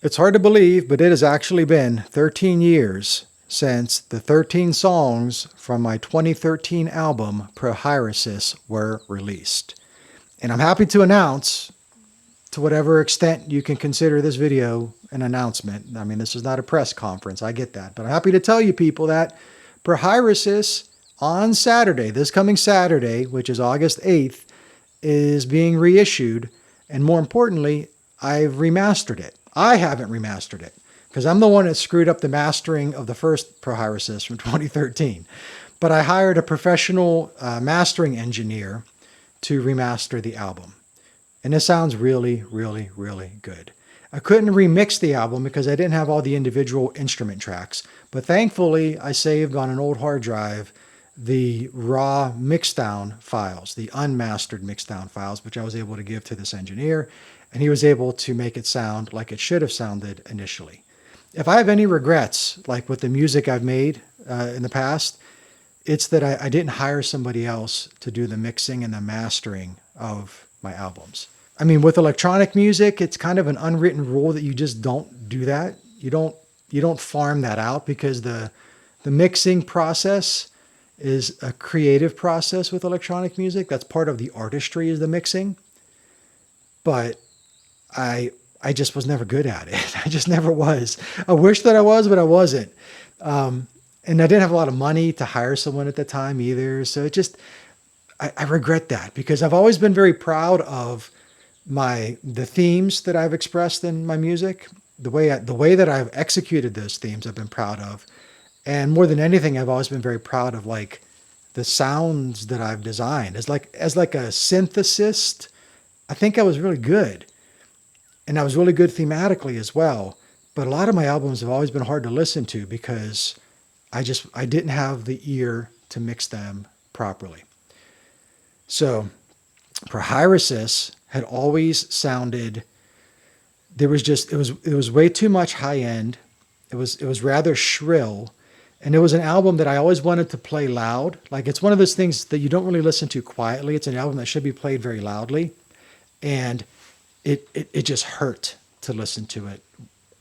It's hard to believe, but it has actually been 13 years since the 13 songs from my 2013 album, Prohairesis, were released. And I'm happy to announce, to whatever extent you can consider this video an announcement. I mean, this is not a press conference, I get that. But I'm happy to tell you people that Prohairesis on Saturday, this coming Saturday, which is August 8th, is being reissued. And more importantly, I've remastered it. I haven't remastered it because I'm the one that screwed up the mastering of the first Prohairesis from 2013. But I hired a professional mastering engineer to remaster the album. And it sounds really, really, really good. I couldn't remix the album because I didn't have all the individual instrument tracks. But thankfully, I saved on an old hard drive the raw mixdown files, the unmastered mixdown files, which I was able to give to this engineer. And he was able to make it sound like it should have sounded initially. If I have any regrets, like with the music I've made in the past, it's that I didn't hire somebody else to do the mixing and the mastering of my albums. I mean, with electronic music, it's kind of an unwritten rule that you just don't do that. You don't farm that out because the mixing process is a creative process with electronic music. That's part of the artistry, is the mixing. But I just was never good at it. I just never was. I wish that I was, but I wasn't. And I didn't have a lot of money to hire someone at the time either. So I regret that because I've always been very proud of the themes that I've expressed in my music. The way that I've executed those themes, I've been proud of. And more than anything, I've always been very proud of like the sounds that I've designed. As like a synthesist, I think I was really good. And I was really good thematically as well. But a lot of my albums have always been hard to listen to because I didn't have the ear to mix them properly. So Prohairesis had always sounded, it was way too much high end. It was rather shrill. And it was an album that I always wanted to play loud. Like it's one of those things that you don't really listen to quietly. It's an album that should be played very loudly. And it just hurt to listen to it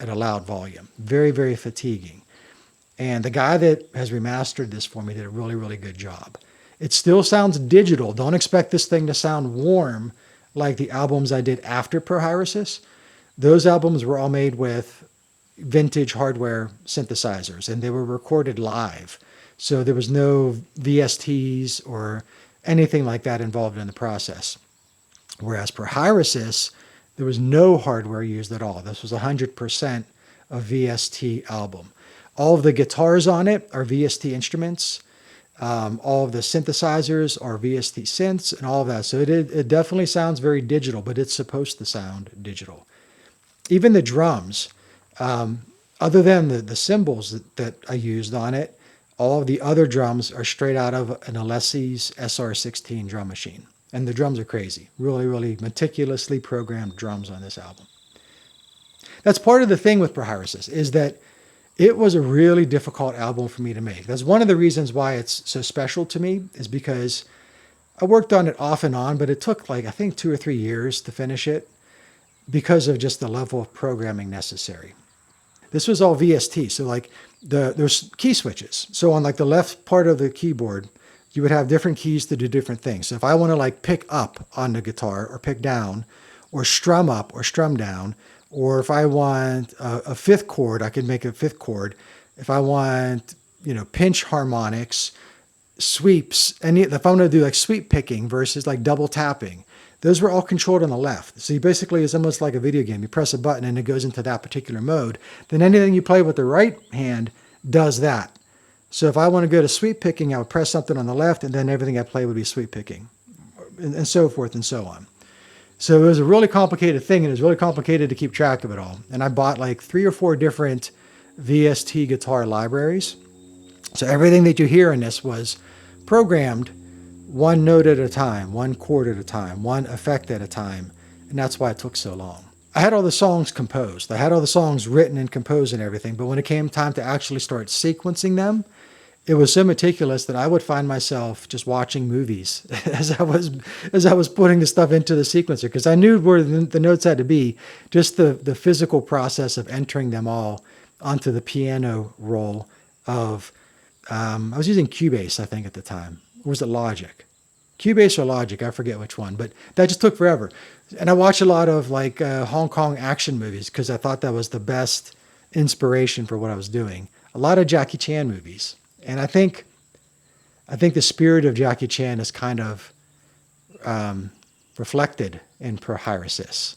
at a loud volume. Very, very fatiguing. And the guy that has remastered this for me did a really, really good job. It still sounds digital. Don't expect this thing to sound warm like the albums I did after Prohairesis. Those albums were all made with vintage hardware synthesizers, and they were recorded live. So there was no VSTs or anything like that involved in the process. Whereas Prohairesis, there was no hardware used at all. This was 100% a VST album. All of the guitars on it are VST instruments. All of the synthesizers are VST synths and all of that. So it definitely sounds very digital, but it's supposed to sound digital. Even the drums, other than the cymbals that I used on it, all of the other drums are straight out of an Alessi's SR16 drum machine. And the drums are crazy. Really, really meticulously programmed drums on this album. That's part of the thing with Prohairesis, is that it was a really difficult album for me to make. That's one of the reasons why it's so special to me, is because I worked on it off and on, but it took like, I think 2 or 3 years to finish it because of just the level of programming necessary. This was all VST. So like there's key switches. So on like the left part of the keyboard, you would have different keys to do different things. So if I want to like pick up on the guitar or pick down or strum up or strum down, or if I want a fifth chord, I can make a fifth chord. If I want, pinch harmonics, sweeps, if I want to do like sweep picking versus like double tapping, those were all controlled on the left. So you basically, it's almost like a video game. You press a button and it goes into that particular mode. Then anything you play with the right hand does that. So if I want to go to sweep picking, I would press something on the left and then everything I play would be sweep picking, and so forth and so on. So it was a really complicated thing, and it was really complicated to keep track of it all. And I bought like 3 or 4 different VST guitar libraries. So everything that you hear in this was programmed one note at a time, one chord at a time, one effect at a time. And that's why it took so long. I had all the songs composed. I had all the songs written and composed and everything. But when it came time to actually start sequencing them, it was so meticulous that I would find myself just watching movies as I was putting the stuff into the sequencer, because I knew where the notes had to be. Just the physical process of entering them all onto the piano roll of I was using Cubase, I think, at the time. Or was it Logic? Cubase or Logic, I forget which one, but that just took forever. And I watched a lot of like Hong Kong action movies because I thought that was the best inspiration for what I was doing. A lot of Jackie Chan movies. And I think the spirit of Jackie Chan is kind of reflected in Prohairesis,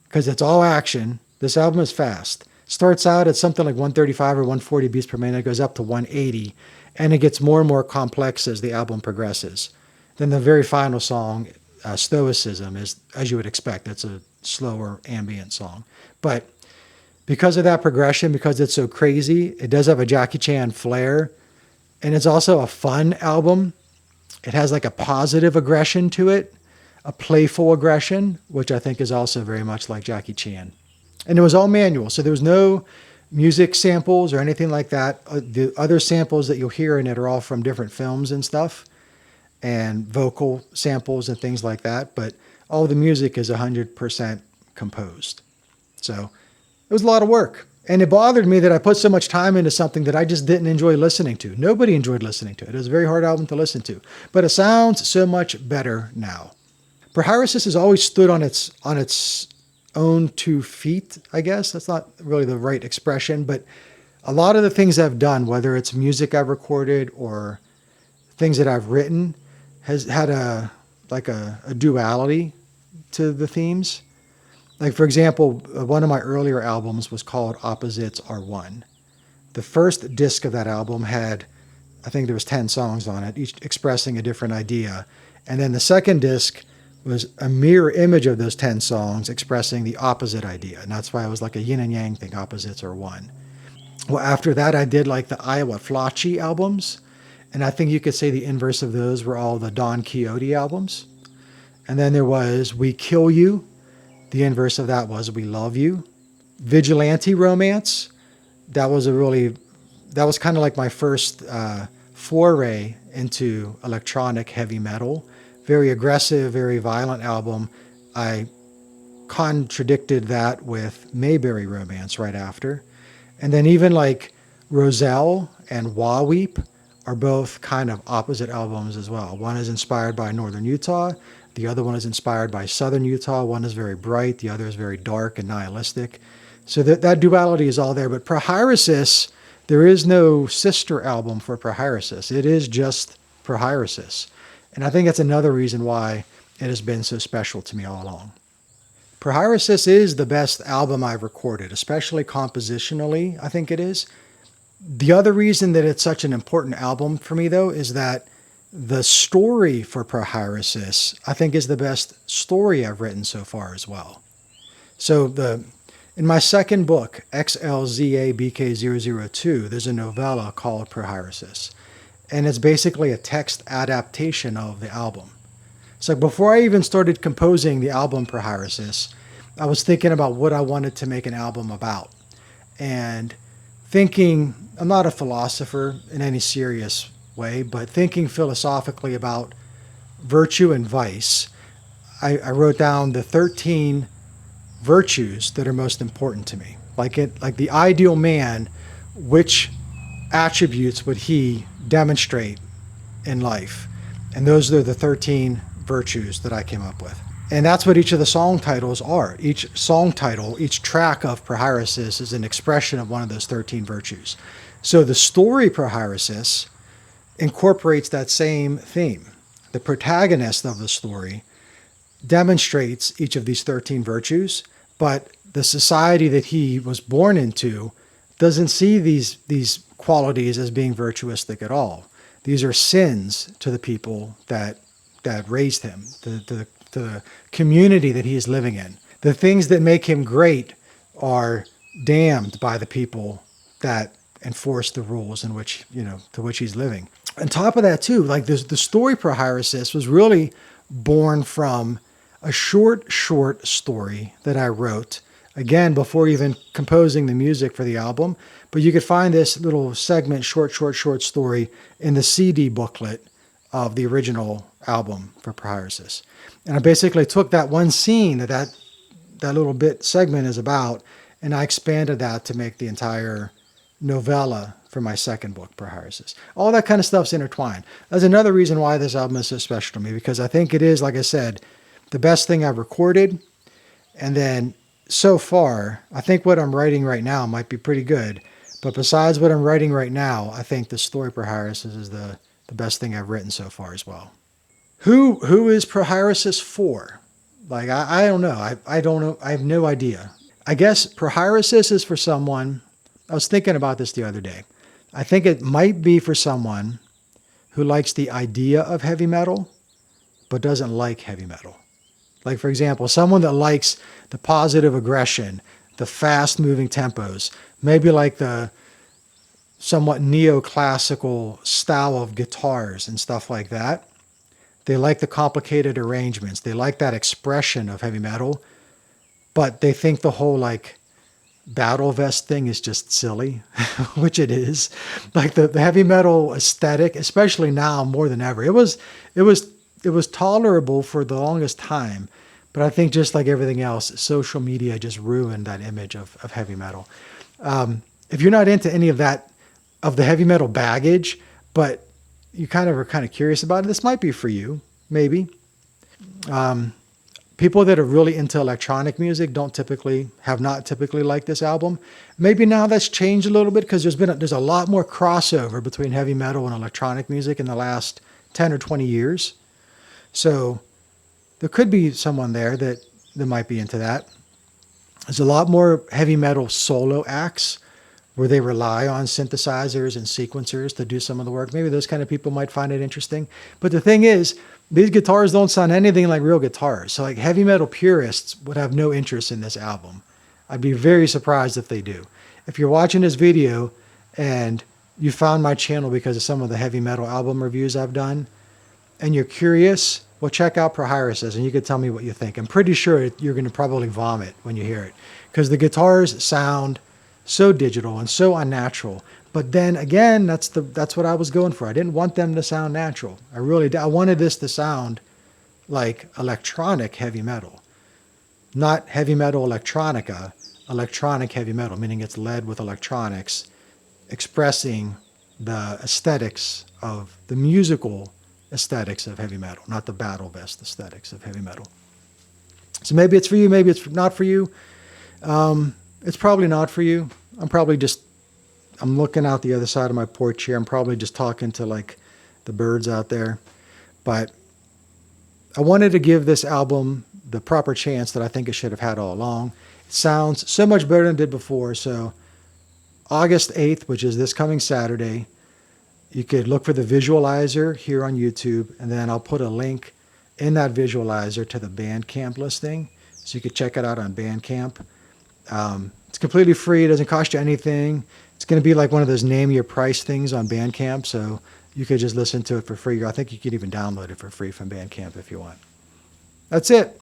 because it's all action. This album is fast. Starts out at something like 135 or 140 beats per minute. It goes up to 180, and it gets more and more complex as the album progresses. Then the very final song, Stoicism, is, as you would expect, it's a slower ambient song. But because of that progression, because it's so crazy, it does have a Jackie Chan flair. And it's also a fun album. It has like a positive aggression to it, a playful aggression, which I think is also very much like Jackie Chan. And it was all manual, so there was no music samples or anything like that. The other samples that you'll hear in it are all from different films and stuff, and vocal samples and things like that. But all the music is 100% composed. So it was a lot of work. And it bothered me that I put so much time into something that I just didn't enjoy listening to. Nobody enjoyed listening to it. It was a very hard album to listen to. But it sounds so much better now. Prohairesis has always stood on its own 2 feet, I guess. That's not really the right expression. But a lot of the things I've done, whether it's music I've recorded or things that I've written, has had a duality to the themes. Like, for example, one of my earlier albums was called Opposites Are One. The first disc of that album had, I think there was 10 songs on it, each expressing a different idea. And then the second disc was a mirror image of those 10 songs expressing the opposite idea. And that's why it was like a yin and yang thing, Opposites Are One. Well, after that, I did like the Iowa Flochy albums. And I think you could say the inverse of those were all the Don Quixote albums. And then there was We Kill You. The inverse of that was We Love You. Vigilante Romance. That was kind of like my first foray into electronic heavy metal. Very aggressive, very violent album. I contradicted that with Mayberry Romance right after. And then even like Roselle and Wah Weep are both kind of opposite albums as well. One is inspired by Northern Utah. The other one is inspired by Southern Utah. One is very bright. The other is very dark and nihilistic. So that duality is all there. But Prohairesis, there is no sister album for Prohairesis. It is just Prohairesis. And I think that's another reason why it has been so special to me all along. Prohairesis is the best album I've recorded, especially compositionally, I think it is. The other reason that it's such an important album for me, though, is that the story for Prohairesis, I think, is the best story I've written so far as well. So in my second book, XLZABK002, there's a novella called Prohairesis. And it's basically a text adaptation of the album. So before I even started composing the album Prohairesis, I was thinking about what I wanted to make an album about. And thinking, I'm not a philosopher in any serious way, but thinking philosophically about virtue and vice, I wrote down the 13 virtues that are most important to me. Like the ideal man, which attributes would he demonstrate in life? And those are the 13 virtues that I came up with. And that's what each of the song titles are. Each song title, each track of Prohairesis is an expression of one of those 13 virtues. So the story Prohairesis incorporates that same theme. The protagonist of the story demonstrates each of these 13 virtues, but the society that he was born into doesn't see these qualities as being virtuistic at all. These are sins to the people that raised him, to the community that he is living in. The things that make him great are damned by the people that enforce the rules in which, to which he's living. On top of that too, like the story Prohairesis was really born from a short story that I wrote again, before even composing the music for the album. But you could find this little segment, short story in the CD booklet of the original album for Prohairesis. And I basically took that one scene that little bit segment is about, and I expanded that to make the entire novella for my second book, Prohairesis. All that kind of stuff's intertwined. That's another reason why this album is so special to me, because I think it is, like I said, the best thing I've recorded. And then so far, I think what I'm writing right now might be pretty good. But besides what I'm writing right now, I think the story Prohairesis is the best thing I've written so far as well. Who is Prohairesis for? Like, I don't know. I don't know. I have no idea. I guess Prohairesis is for someone. I was thinking about this the other day. I think it might be for someone who likes the idea of heavy metal, but doesn't like heavy metal. Like, for example, someone that likes the positive aggression, the fast-moving tempos, maybe like the somewhat neoclassical style of guitars and stuff like that. They like the complicated arrangements. They like that expression of heavy metal, but they think the whole, like, battle vest thing is just silly, which it is. Like the heavy metal aesthetic, especially now more than ever. It was tolerable for the longest time, but I think just like everything else, social media just ruined that image of heavy metal. If you're not into any of that, of the heavy metal baggage, but you kind of are kind of curious about it, this might be for you, maybe. People that are really into electronic music have not typically liked this album. Maybe now that's changed a little bit, because there's a lot more crossover between heavy metal and electronic music in the last 10 or 20 years. So there could be someone there that might be into that. There's a lot more heavy metal solo acts where they rely on synthesizers and sequencers to do some of the work. Maybe those kind of people might find it interesting. But the thing is, these guitars don't sound anything like real guitars. So like heavy metal purists would have no interest in this album. I'd be very surprised if they do. If you're watching this video and you found my channel because of some of the heavy metal album reviews I've done, and you're curious, well, check out Prohairesis and you can tell me what you think. I'm pretty sure you're going to probably vomit when you hear it, because the guitars sound so digital and so unnatural. But then again, that's what I was going for. I didn't want them to sound natural. I really did. I wanted this to sound like electronic heavy metal, not heavy metal electronica, electronic heavy metal, meaning it's led with electronics, expressing the aesthetics of the musical aesthetics of heavy metal, not the battle vest aesthetics of heavy metal. So maybe it's for you, maybe it's not for you. It's probably not for you. I'm looking out the other side of my porch here. I'm probably just talking to like the birds out there. But I wanted to give this album the proper chance that I think it should have had all along. It sounds so much better than it did before. So August 8th, which is this coming Saturday, you could look for the visualizer here on YouTube, and then I'll put a link in that visualizer to the Bandcamp listing, so you could check it out on Bandcamp. It's completely free. It doesn't cost you anything. It's going to be like one of those name your price things on Bandcamp, so you could just listen to it for free. I think you could even download it for free from Bandcamp if you want. That's it.